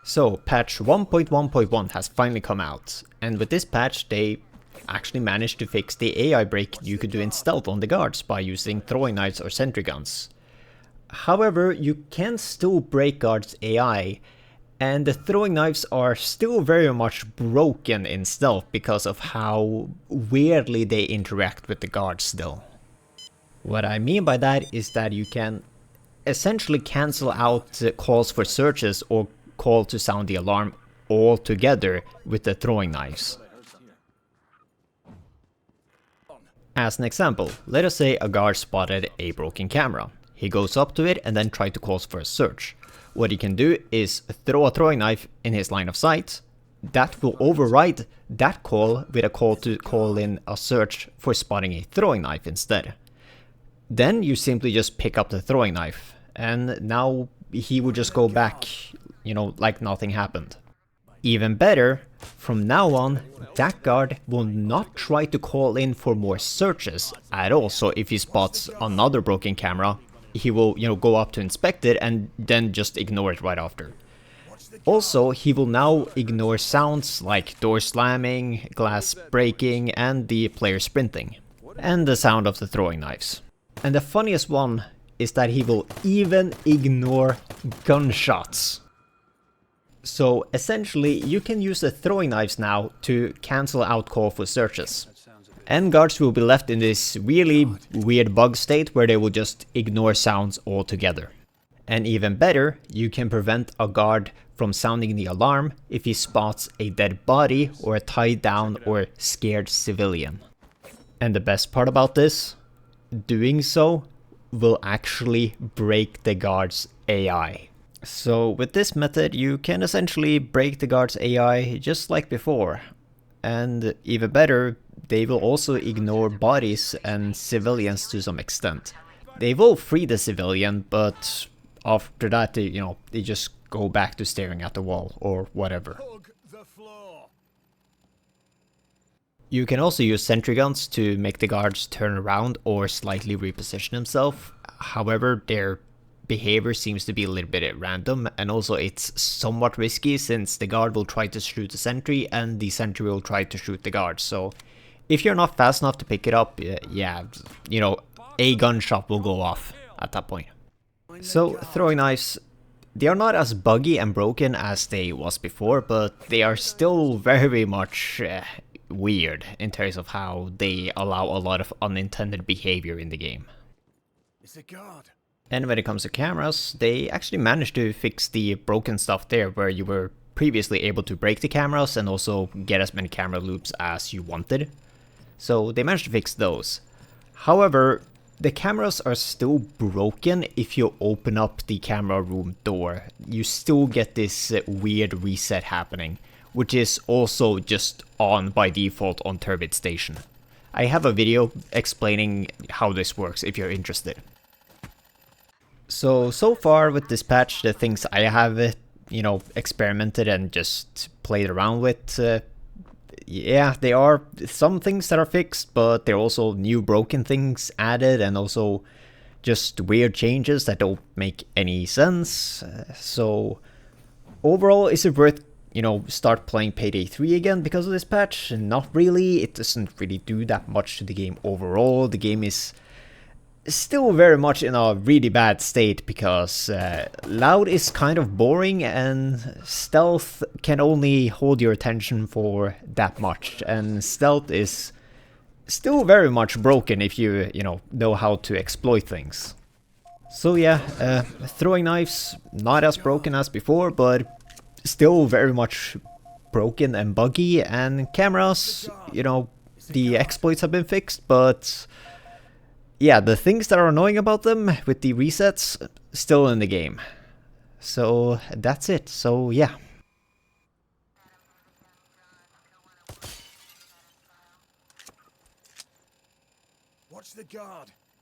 So, patch 1.1.1 has finally come out, and with this patch they actually managed to fix the AI break you could do in stealth on the guards by using throwing knives or sentry guns. However, you can still break guards' AI, and the throwing knives are still very much broken in stealth because of how weirdly they interact with the guards still. What I mean by that is that you can essentially cancel out calls for searches or call to sound the alarm altogether with the throwing knives. As an example, let us say a guard spotted a broken camera. He goes up to it and then tries to call for a search. What he can do is throw a throwing knife in his line of sight. That will override that call with a call to call in a search for spotting a throwing knife instead. Then you simply just pick up the throwing knife, and now he would just go back, like nothing happened. Even better, from now on, that guard will not try to call in for more searches at all. So if he spots another broken camera, he will, go up to inspect it and then just ignore it right after. Also, he will now ignore sounds like door slamming, glass breaking, and the player sprinting, and the sound of the throwing knives. And the funniest one is that he will even ignore gunshots. So essentially, you can use the throwing knives now to cancel out call for searches. And guards will be left in this really weird bug state where they will just ignore sounds altogether. And even better, you can prevent a guard from sounding the alarm if he spots a dead body or a tied down or scared civilian. And the best part about this? Doing so will actually break the guard's AI. So with this method you can essentially break the guard's AI just like before. And even better, they will also ignore bodies and civilians to some extent. They will free the civilian, but after that they just go back to staring at the wall or whatever. You can also use sentry guns to make the guards turn around or slightly reposition themselves. However, their behavior seems to be a little bit at random, and also it's somewhat risky since the guard will try to shoot the sentry and the sentry will try to shoot the guard. So if you're not fast enough to pick it up, a gunshot will go off at that point. So throwing knives, they are not as buggy and broken as they was before, but they are still very much weird in terms of how they allow a lot of unintended behavior in the game. And when it comes to cameras, they actually managed to fix the broken stuff there where you were previously able to break the cameras and also get as many camera loops as you wanted. So they managed to fix those. However, the cameras are still broken if you open up the camera room door. You still get this weird reset happening, which is also just on by default on Turbid Station. I have a video explaining how this works if you're interested. So far with this patch, the things I have, experimented and just played around with, yeah, there are some things that are fixed, but there are also new broken things added and also just weird changes that don't make any sense. So overall, is it worth start playing Payday 3 again because of this patch? Not really. It doesn't really do that much to the game overall. The game is still very much in a really bad state because loud is kind of boring and stealth can only hold your attention for that much, and stealth is still very much broken if you know how to exploit things. So yeah, throwing knives not as broken as before, but still very much broken and buggy, and cameras, the exploits have been fixed, but yeah, the things that are annoying about them with the resets still in the game. So that's it. So yeah. Watch the guard.